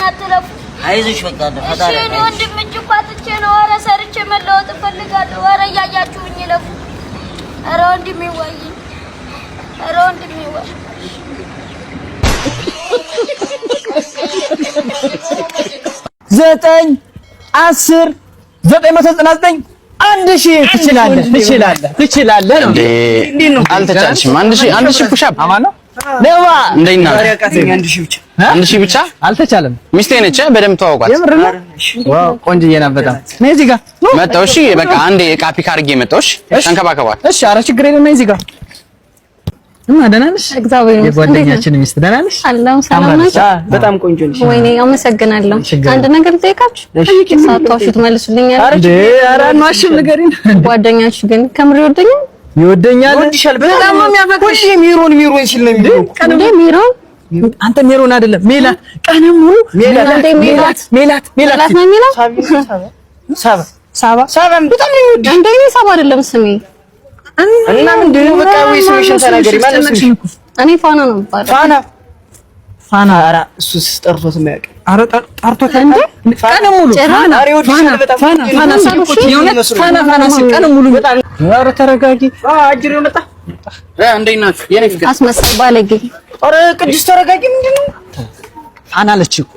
አትለፉ። አይዞሽ በቃ ፈጣሪ እሺ ወንድም እጅ ቋጥቼ ነው። ኧረ ሰርቼ መለወጥ እፈልጋለሁ። ኧረ እያያችሁኝ ይለፉ። ኧረ ወንድም ይወይ፣ ኧረ ወንድም ይወይ። 9 10 999 1000 ትችላለህ ነው እንዴ? አልተቻልሽም። 1000 ፑሻፕ አማን ነው ለዋ እንደኛ 1000 ብቻ አልተቻለም። ሚስቴ ነች በደምብ ተዋውቃት። ዋው ቆንጆዬ ናት በጣም ነይ እዚህ ጋር መጣሁ። እሺ በቃ አንዴ ዕቃ ፒክ አድርጌ መጣሁ። እሺ ተንከባከቧት። እሺ ኧረ ችግር የለም። ነይ እዚህ ጋር ደህና ነሽ? እግዚአብሔር ይመስገን። የጓደኛችን ሚስት ደህና ነሽ? አላህ ሰላም ነሽ? በጣም ቆንጆ ነሽ። ወይኔ አመሰግናለሁ። አንድ ነገር ልጠይቃችሁ? ሳታውሹ ትመልሱልኛል? ኧረ አንዋሽም ንገሪን። ጓደኛችሁ ግን ከምር ይወደኛል? ይወድሻል በጣም ነው የሚያፈቅርሽ። ሚሮን ሲል ነው የሚለው። እንዴ ሚሮን? አንተ ሚሮን አይደለም ሜላት። ቀንም ሙሉ ሜላት ነው የሚለው። ሳባ በጣም ነው የሚወድሽ። እንደኔ ሳባ አይደለም ስሜ እና ምንድን ነው በቃ ወይ ስምሽን ተናገሪ። ማለት ስምሽ እኔ ፋና ነው የምባለው። ፋና ኧረ እሱስ ጠርቶት የማያውቅ ኧረ ጠርቶት እንዴ ቀን ሙሉ ፋና ቀን ሙሉ በጣም ኧረ ተረጋጊ። አጅሬው መጣ እንዴት ናችሁ የኔ ፍቅር? አስመሳይ ባለጌ። ኧረ ቅዱስ ተረጋጊ። ምንድን ነው ፋና አለች እኮ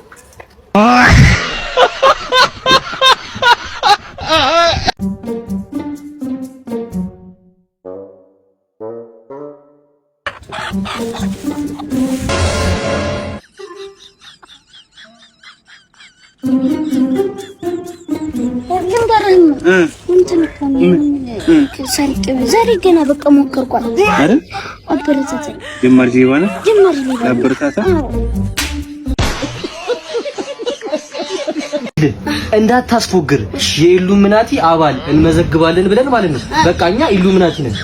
ዛሬ ገና በቃ ሞከርኳት አይደል? አበረታታ ጀማሪ ዜባና አበረታታ እንዳታስፎግር የኢሉሚናቲ አባል እንመዘግባለን ብለን ማለት ነው። በቃኛ ኢሉሚናቲ ነን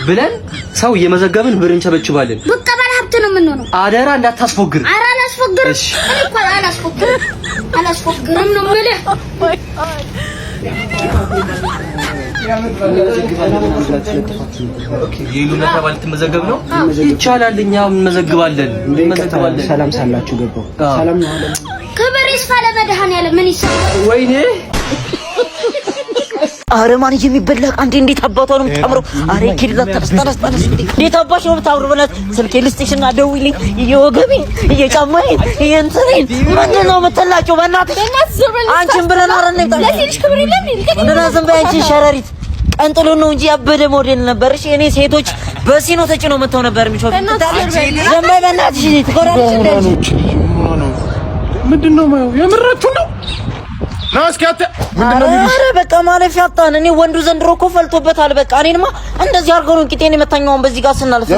ብለን ሰው እየመዘገብን ብር እንቸበችባለን። በቃ ባለሀብት ነው የምንሆነው። አደራ እንዳታስፎግር። ኧረ አላስፎግርም። እኔ እኮ አላስፎግርም ነው የምልህ። የኢሉሚናቲ አባል ትመዘገብ ነው ይቻላል። እኛ እንመዘግባለን። ሰላም ሳላችሁ ገባው። ሰላም ነው አለ ክብር ይስፋ ለመድኃኒዓለም። ምን ይሰማል? ወይኔ አረ ማን የሚበላ አንዴ እንዴት አባቷ ነው የምታምረው? አረ ኪድላ ተስተላስታላስ እንዴት አባሽ ነው የምታምረው? በእናት ስልኬ ልስጥሽና ደውይልኝ። እየወገቤን እየጫማዬን እየእንትኔን ምንድን ነው የምትላቸው? በእናትሽ አንቺን ብለን አረን ነው ለሴትሽ ክብር የለም እንዴ? ዝም በይ አንቺ ሸረሪት። ቀንጥሎ ነው እንጂ ያበደ ሞዴል ነበርሽ። እኔ ሴቶች በሲኖ ተጭነው መተው ነበር የሚሾፍ። ዝም በይ በእናትሽ ትቆራለሽ እንዴ? ምንድነው ማየው? የምራችሁ ነው ናስካተ ምንድነው? አረ በቃ ማለፊያ አጣን። እኔ ወንዱ ዘንድሮ እኮ ፈልቶበታል። በቃ እኔንማ እንደዚህ አድርገው ነው ቂጤን የመታኛውን በዚህ ጋር ስናልፍ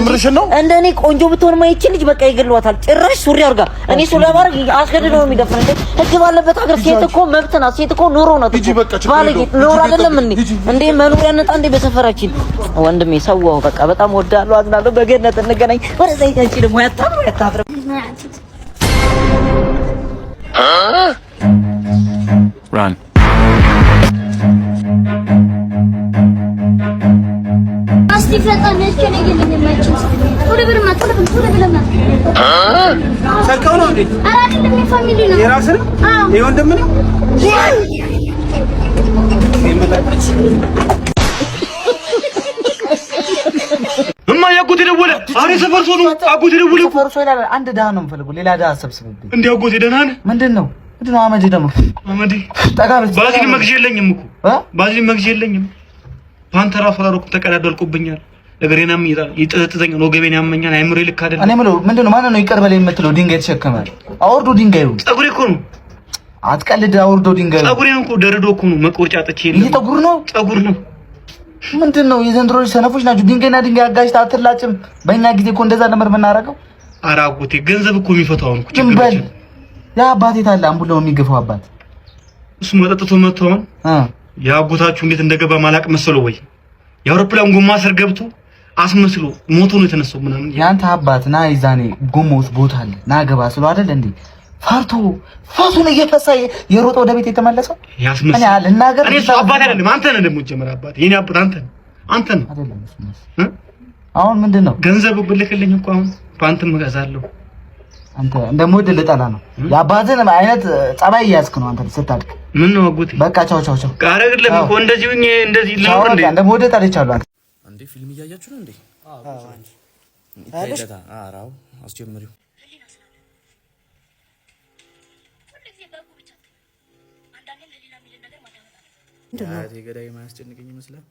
እንደኔ ቆንጆ ብትሆን ማይቺ ልጅ በቃ ይገሏታል። ጭራሽ ሱሪ አድርጋ እኔ ሱሪ ማድረግ አስገድደው ነው የሚደፍረን እንዴ? ህግ ባለበት ሀገር ሴት እኮ መብት ናት። ሴት እኮ ኑሮ ናት። ባለጌ ኑሮ አይደለም እንዴ መኖሪያ ነጣ እንዴ በሰፈራችን። ወንድሜ ሰዋው በቃ በጣም ወዳለሁ፣ አዝናለሁ። በገነት እንገናኝ። ወደዛ ይታንቺ ደግሞ ያታፍረ Run. አስቲ ፈጣን ነች ነው የለኝም። ወደ ብርማ ወደ ብለማ ሰልከው ነው እንዴ? ኧረ አይደለም የፋሚሊ ነው። የራስ ነው? አዎ የወንድም ነው። እማ ያጎቴ ደወለ። አሬ ሰፈር ሰው ነው። አጎቴ ደወለ። ሰፈር ሰው ይላል። አንድ ዳህ ነው የምፈልገው። ሌላ ዳህ አሰብስብብኝ። እንዴ አጎቴ ደህና ነህ? ምንድነው አመዴ ደግሞ አመዴ ባዝሊን መግዣ የለኝም እኮ ባዝሊን መግዣ የለኝም። ፓንት ራሱ አላደረኩም። ተቀዳደልኩብኛል። ነገሬናም ይጠዘጥዘኝ ነው። ገቤን ያመኛል። አይምሮ ልክ አይደለም። እኔ ምለው ምንድነው ማን ነው ይቀር በለኝ የምትለው? ድንጋይ ተሸከማል። አውርዶ ድንጋዩ ፀጉሬ እኮ ነው። አትቀልድ። አውርዶ ድንጋዩ ፀጉሬ ነው እኮ ደርዶ እኮ ነው። መቆርጫ ጥቼ የለም። ይሄ ፀጉር ነው። ፀጉር ነው። ምንድነው የዘንድሮ ሰነፎች ናቸው። ድንጋይና ድንጋይ አጋጭታ አትላጭም። በእኛ ጊዜ እኮ እንደዛ ነበር የምናረገው። ኧረ አጎቴ ገንዘብ እኮ የሚፈታው ነው። ችግር ያ አባቴ ታላ አምቡላው የሚገፋው አባት እሱ መጠጥቶ መጥቶን ያጎታችሁ እንዴት እንደገባ ማላቅ መሰለው ወይ? የአውሮፕላን ጎማ ስር ገብቶ አስመስሎ ሞቶ ነው የተነሳው ምናምን። ያንተ አባት ና ይዛኔ ጎማውስ ቦታ አለ ና ገባ ስለ አይደል እንዴ? ፈርቶ ነው እየፈሳ የሮጠ ወደ ቤት የተመለሰው ያስመስል። እኔ አልናገር። እኔ እሱ አባት አይደለም አንተ ነህ ደግሞ ጀመረ አባት። የኔ አባት አንተ ነህ አይደለም እሱ። አሁን ምንድነው ገንዘብ ብልክልኝ እኮ አሁን ፓንትም እገዛለሁ። አንተ እንደምወድ ልጠላ ነው። የአባትን አይነት ጸባይ እያዝክ ነው አንተ ስታድግ። ምን ነው አጎቴ? በቃ ቻው ቻው ቻው። አይደለም እኮ እንደዚህ ሁኜ እንደዚህ ልኖር እንዴ? እንደምወድ ጠልቻለሁ። አንተ እንዴ ፊልም እያያችሁ ነው እንዴ? አዎ አራው አስጀምሪው። አያቴ ገዳይ ማያስጨንቀኝ ይመስላል።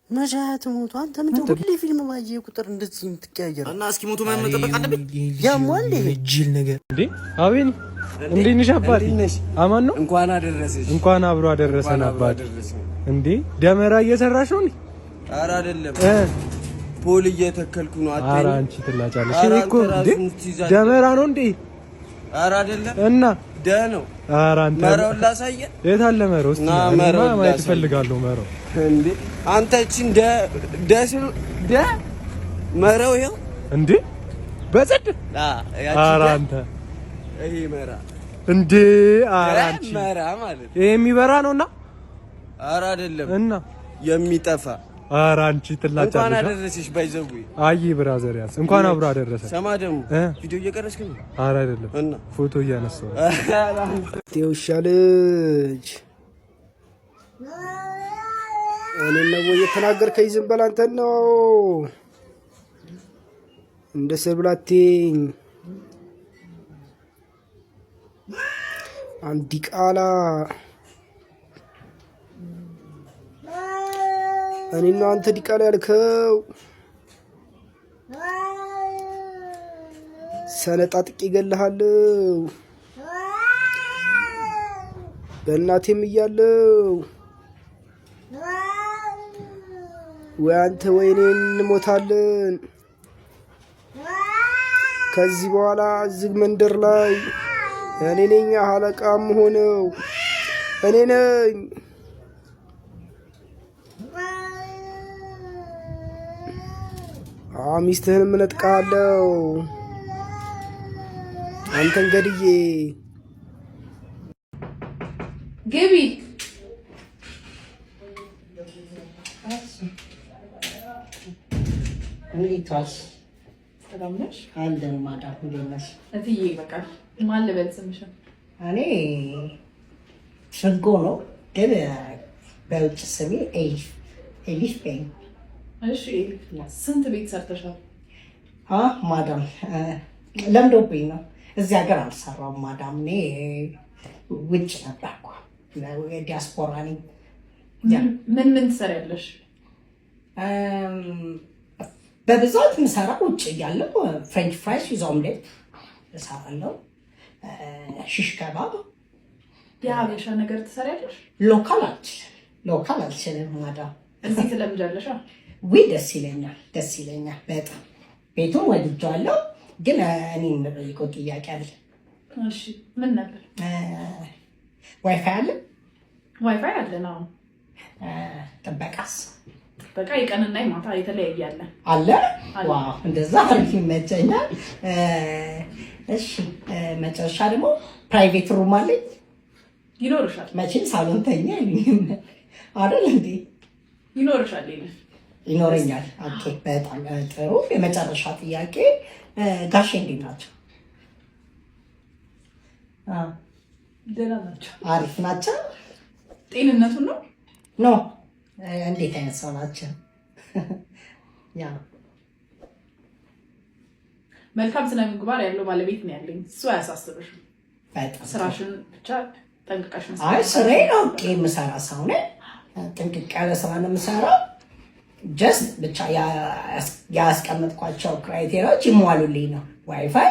መሻት ሞቱ። አንተ ምን ሁሌ ፊልም ባየ ቁጥር እንደዚህ የምትቀያየር እና እስኪ ሞቱ ማን መጠበቅ አለብኝ? ያሟል ጅል ነገር እንዴ! አቤን እንዴት ነሽ አባቴ? አማን ነው? እንኳን አደረሰሽ። እንኳን አብሮ አደረሰን አባቴ። እንዴ ደመራ እየሰራሽ ነው? ኧረ አይደለም ፖል እየተከልኩ ነው። አትይ። ኧረ አንቺ ትላጫለሽ እኮ እንዴ ደመራ ነው እንዴ? ኧረ አይደለም እና ደ ነው። ኧረ አንተ መረው ላሳየ። የት አለ መረው? እስቲ ማየት እፈልጋለሁ መረው። እንዴ አንተ እቺን ደ መረው ይኸው እንዴ በጽድ ኧረ አንተ ይሄ መራ እንዴ ኧረ አንቺ መራ ማለት ይሄ የሚበራ ነውና ኧረ አይደለም እና የሚጠፋ ኧረ አንቺ ትላጫለሽ። እንኳን አደረሰሽ ባይዘው። አይ ብራዘር ያስ እንኳን አብሮ አደረሰ። ሰማ ደግሞ ቪዲዮ እየቀረስክ ነው? ኧረ አይደለም እና ፎቶ እያነሳሁ ትውሻለች። እኔ ነው እየተናገርከኝ? ዝም በል አንተ ነው እንደ ሰብላቴኝ አንዲ ቃላ እኔ ነው አንተ ዲቃላ ያልከው። ሰነጣጥቄ እገልሃለሁ በእናቴም እያለሁ ወይ አንተ ወይ እኔ እንሞታለን። ከዚህ በኋላ ዝግ መንደር ላይ እኔ ነኝ አለቃም ሆነው እኔ ነኝ። ሚስትህንም እነጥቃለሁ አንተን ገድዬ። ግቢ እንዴት ዋልሽ? ሰላም ነሽ? አለን ማዳም እንዴት ነሽ? እትዬ ይበቃል። ማን ልበል ስምሽን? እኔ ሽንጎ ነው ግን በውጭ ስሜ ኤሊፍ በይኝ። እሺ ስንት ቤት ሰርተሻል? ማዳም ለምዶብኝ ነው። እዚህ ሀገር አልሰራም ማዳም። እኔ ውጭ ነበርኩ፣ ዲያስፖራ ነኝ። ምን ትሰሪያለሽ? በብዛት የምሰራው ውጭ እያለሁ ፍሬንች ፍራይስ ዊዝ ኦምሌት እሰራለሁ። ሽሽ ከባብ፣ የሀበሻ ነገር ትሰሪያለሽ? ሎካል አልችልም ማዳም። እዚህ ትለምጃለሽ? ደስ ይለኛል በጣም። ቤቱን ወድጄዋለሁ፣ ግን እኔ የምጠይቀው ጥያቄ አለ። እሺ ምን ነበር? ዋይፋይ አለ? ዋይፋይ አለ ነው። ጥበቃስ? ጥበቃ የቀንና የማታ የተለያየ አለ። ዋው እንደዛ አሪፍ ይመቸኛል። እሺ መጨረሻ ደግሞ ፕራይቬት ሩም አለኝ? ይኖርሻል። መቼም ሳሎንተኛ አይደል እንዴ? ይኖርሻል። ይኖረኛል። ኦኬ በጣም ጥሩ። የመጨረሻ ጥያቄ ጋሼ እንዴት ናቸው? ደህና ናቸው። አሪፍ ናቸው። ጤንነቱን ነው ኖ እንዴት አይነት ሰው ናቸው? ያ መልካም ስነ ምግባር ያለው ባለቤት ነው ያለኝ። እሱ አያሳስብሽም። በጣም ስራሽን ብቻ ጠንቅቀሽ መስራት። አይ ስራዬን አውቄ የምሰራ ሰው ነኝ። ጥንቅቅ ያለ ስራ ነው የምሰራው። ጀስት ብቻ ያስቀመጥኳቸው ክራይቴሪያዎች ይሟሉልኝ ነው። ዋይፋይ፣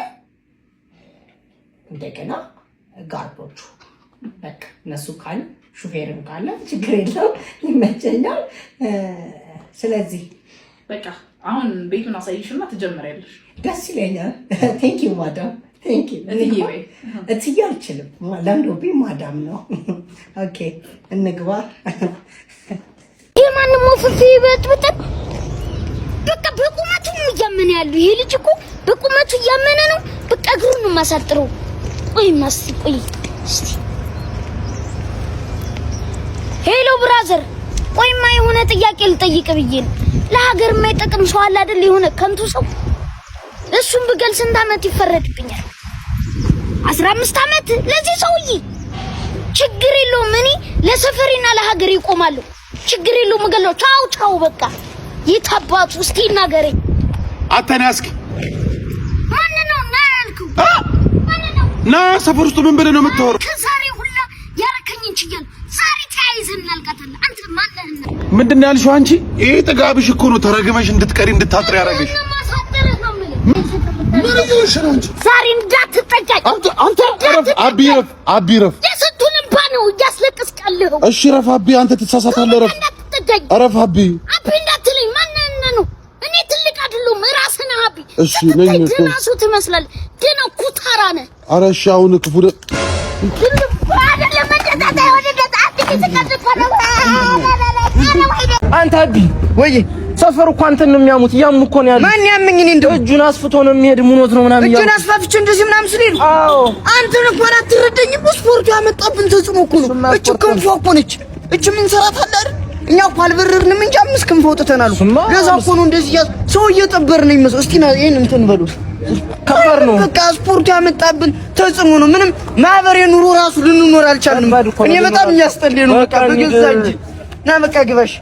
እንደገና ጋርዶቹ በቃ እነሱ ካሉ ሹፌርም ካለ ችግር የለው ይመቸኛል። ስለዚህ በቃ አሁን ቤቱን አሳይሽና ትጀምሪያለሽ። ደስ ይለኛል። ቴንክ ዩ ማዳም። ቴንክ ዩ። እትዬ አልችልም፣ ለምዶብኝ ማዳም ነው። ኦኬ እንግባ። የማንም ወፍፊ በጥብጥ በቃ በቁመቱ እያመነ ያለው ይሄ ልጅ እኮ በቁመቱ እያመነ ነው። በቃ እግሩን ማሳጥረው። ቆይ እስቲ ሄሎ ብራዘር፣ ቆይማ የሆነ ጥያቄ ልጠይቅ ብዬ ነው። ለሀገር የማይጠቅም ሰው አለ አይደል? የሆነ ከንቱ ሰው እሱን ብገል ስንት ዓመት ይፈረድብኛል? 15 ዓመት ለዚህ ሰውዬ ችግር የለውም። እኔ ለሰፈሬና ለሀገሬ እቆማለሁ። ችግር የለውም። እገለው ቻው ቻው በቃ ይታባቱ እስቲ እናገረኝ። አተናስክ ማን ነው ናልኩ ና ሰፈር ውስጥ ምን ብለህ ነው የምታወራው? ከዛሬ ሁላ ያረከኝን ችያለሁ። ዛሬ ተያይዘን እናልቃታለን። አንተ ማለህና ምንድን ነው ያልሽው አንቺ? ይሄ ጥጋብሽ እኮ ነው ተረግመሽ እንድትቀሪ እንድታጥሪ ያደረገሽ። ዛሬ እንዳትጠጋኝ አንተ ረፍ አቢ ረፍ የስንቱን እንባ ነው እያስለቀስቃለሁ። እሺ ረፍ አቢ አንተ ትሳሳታለህ። ረፍ ረፍ አቢ እንዳትለኝ ማንነህ ነው? እኔ ትልቅ አይደለሁም ራስህ ነህ አቢ። እሺ ነኝ እኮ ራሱ ትመስላለህ ግን ኩታራ ነህ። ኧረ እሺ አሁን ክፉ አንተ አቢ ወይ ሰፈር እኮ አንተን ነው የሚያሙት። ያም እኮ ነው ያለው። ማን ያመኝ? እኔ እንደው እጁን አስፍቶ ነው የሚሄድ ሙኖት ነው ምናምን ያለው። እጁን አስፋፍቼ እንደዚህ ምናምን ስለኝ። አዎ አንተን እኮ አትረዳኝም። ስፖርቱ ያመጣብን ተጽዕኖ እኮ ነው። እቺ ክንፎ እኮ ነች። እቺ ምን ሰራት አለ አይደል? እኛ እኮ አልበረርንም እንጂ 5 ክንፍ ወጥተናል። ለዛ እኮ ነው እንደዚህ ያዝ ሰው እየጠበርን ነው የሚመስለው። እስቲ ና ይሄን እንትን በሉ። ከባድ ነው በቃ ስፖርቱ ያመጣብን ተጽዕኖ ነው። ምንም ማህበራዊ ኑሮ ራሱ ልንኖር አልቻልንም። እኔ በጣም እያስጠላኝ ነው። በቃ በገዛ እንጂ ና በቃ ግባሽ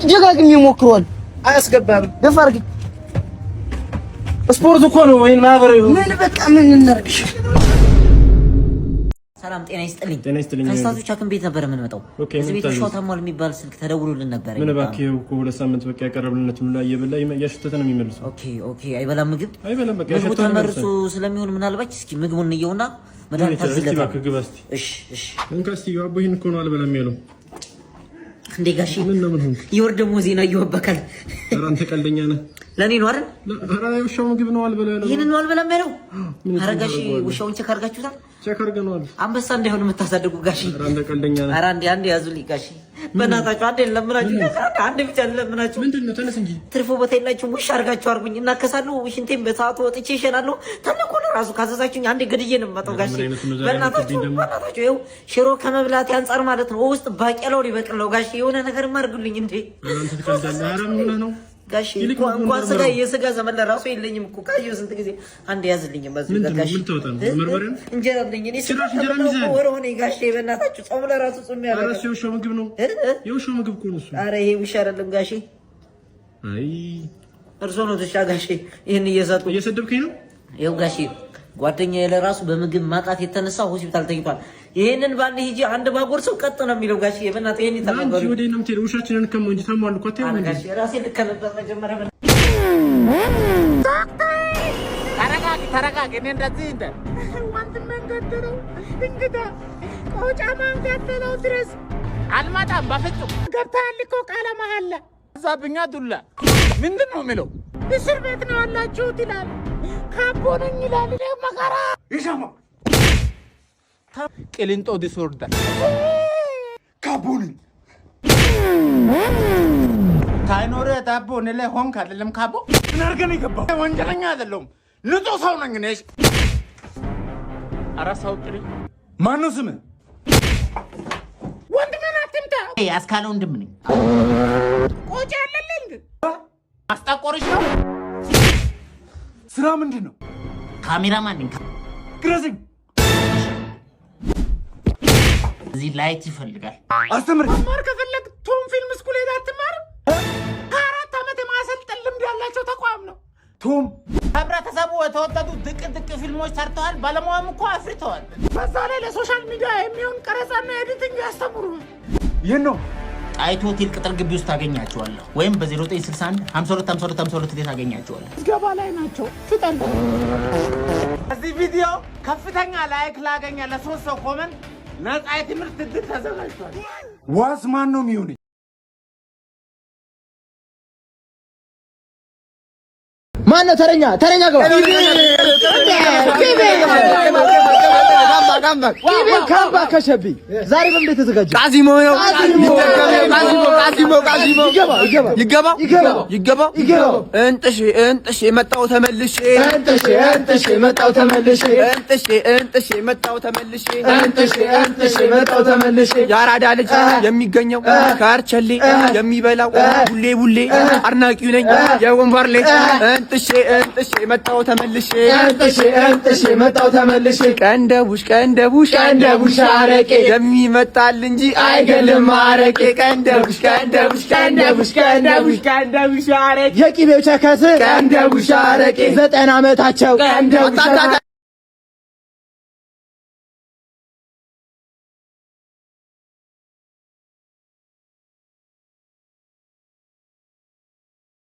ደጋግሜ ሞክሯል። አያስገባም። ደፋር ግን ስፖርት እኮ ነው። ወይን ማህበራዊ ምን በቃ ምን እናርግሽ? ሰላም ጤና ይስጥልኝ። ከስታቶች አክም ቤት ነበር የምንመጣው። እዚህ ቤት ሻው ታሟል የሚባል ስልክ ተደውሎልን ነበር። ምን እባክህ እኮ 2 ሳምንት በቃ ያቀረብልነት ምን ላይ እየበላ እያሸተተ ነው የሚመልሰው። ኦኬ አይበላም ምግብ በቃ ያሸተተ ተመርሶ ስለሚሆን ምናልባት እስኪ ምግቡን እንየውና መድኃኒት ታዝለታ። እሺ እንካስቲ አቦይን እኮ ነው አልበላም ያለው እንዴ ጋሺ ምን ሆንክ? ይወር ደሞ ዜና ይወበካል። ኧረ አንተ ቀልደኛ ነህ። ለኔ ነው አይደል? ኧረ ውሻው ምግብ ነው አልበላም ያለው። ይሄንን ነው አልበላም ያለው። ኧረ ጋሺ ውሻውን ቼክ አድርጋችሁታል? ቼክ አድርገናል። አንበሳ እንዳይሆን የምታሳድጉ ጋሺ። ኧረ አንተ ቀልደኛ ነህ። ኧረ አንዴ ያዙልኝ ጋሺ በእናታችሁ አንዴ ለምናችሁ አንዴ ብቻ ለምናችሁ። ምንድነው? ተነስ እንጂ ትርፎ ቦታ የላችሁ ውሻ አድርጋችሁ አርጉኝ እና ከሳለሁ ሽንቴን በሰዓቱ ወጥቼ እሸናለሁ። ተነኮ ራሱ ካዘዛችሁኝ አንዴ ገድዬ ነው የምመጣው ጋሺ። በእናታችሁ ይኸው ሽሮ ከመብላት አንፃር ማለት ነው ውስጥ ባቄላው ሊበቅል ነው ጋሺ። የሆነ ነገር ማርጉልኝ እንዴ አንተ ትቀልዳለህ። ኧረ ምን ሆነህ ነው ጋሺ? እንኳን ስጋ የስጋ ዘመን ለራሱ የለኝም እኮ ካየሁ ስንት ጊዜ። አንዴ ያዝልኝ በዚህ ጋሺ። ምን ተወጣ ነው መርመሪያ እንጀራ አለኝ እኔ ወር ሆነ ጋሺ። በእናታችሁ ጾም ለራሱ ጾም ያለ ኧረ የውሻው ምግብ ነው የውሻው ምግብ እኮ ነው እሱ። ኧረ ይሄ ውሻ አይደለም ጋሺ። አይ እርሶ ነው ተሻ ጋሺ። ይሄን እየሰደብከኝ ነው። ይኸው ጋሺ ጓደኛዬ ለራሱ በምግብ ማጣት የተነሳ ሆስፒታል ተኝቷል። ይሄንን ባንድ ሂጂ አንድ ባጎርሰው ቀጥ ነው የሚለው ጋሺ። በእናትህ ይሄን ይተባበሩ። አንቺ ወዴት ነው የምትሄደው? ውሻችንን ከመ እንጂ ታሟል እኮ አታየውም እንዴ? ጋሺ ራሴ ልከነበር መጀመሪያ ተረጋጊ። እኔ እንደዚህ እንደ ወንድም መንገደረው እንግዳ ቆጫ መንገደረው ድረስ አልመጣም በፍጹም። ገብተሃል እኮ ቃለ መሃላ ዛብኛ ዱላ ምንድን ነው የሚለው? እስር ቤት ነው ያላችሁት ይላል። ካቦ ነኝ ይላል። መከራ ይሻማ ቅሊንጦ ዲስኦርደር ካቦ ነኝ ታይኖር ታቦ ነለ ሆንክ አይደለም። ካቦ ምን አድርገህ ነው የገባው? ወንጀለኛ አይደለሁም ንጹህ ሰው ነኝ ነሽ። ኧረ ሰው ጥሪ። ማነው ስምህ? ወንድሜን አትምታ። አስካለ ወንድም ነኝ። ቆጭ ያለልኝ አስጠቆርሽ ነው። ስራ ምንድን ነው? ካሜራማን ነኝ። ግረዝኝ። እዚህ ላይት ይፈልጋል። አስተምር። ማር ከፈለግ ቶም ፊልም ስኩል ሄዳ አትማር። 4 ዓመት የማሰልጠን ልምድ ያላቸው ተቋም ነው ቶም። ህብረተሰቡ የተወደዱ ድቅ ፊልሞች ሰርተዋል። ባለሙያም እኮ አፍርተዋል። በዛ ላይ ለሶሻል ሚዲያ የሚሆን ቀረጻና ኤዲቲንግ ያስተምሩሃል። ይሄን ነው ጣይቱ ሆቴል ቅጥር ግቢ ውስጥ ታገኛቸዋለህ። ወይም በ0961 52 ላይ ታገኛቸዋለህ። ዝገባ ላይ ናቸው። ፍጠን። እዚህ ቪዲዮ ከፍተኛ ላይክ ላገኘ ለ3 ሰው ኮመንት ነፃ የትምህርት ዕድል ተዘጋጅቷል። ዋስ ማን ነው የሚሆነኝ? ማን ነው ተረኛ? ተረኛ ገባ ካምባ ከሸቢ ዛሬ በምን ተዘጋጀ? ቃዚሞ ነው። ይገባ እንጥሽ መጣው ተመልሼ ያራዳ ልጅ የሚገኘው ከአርቸሌ የሚበላው ቡሌ አድናቂው ነኝ የወንበር ልጅ እንጥሽ መጣው ተመልሼ ቀንደቡሽ አረቄ የሚመጣል እንጂ አይገልም አረቄ ቀንደቡሽ አረቄ የቂቤው ቸከስ ቀንደቡሽ አረቄ 90 ዓመታቸው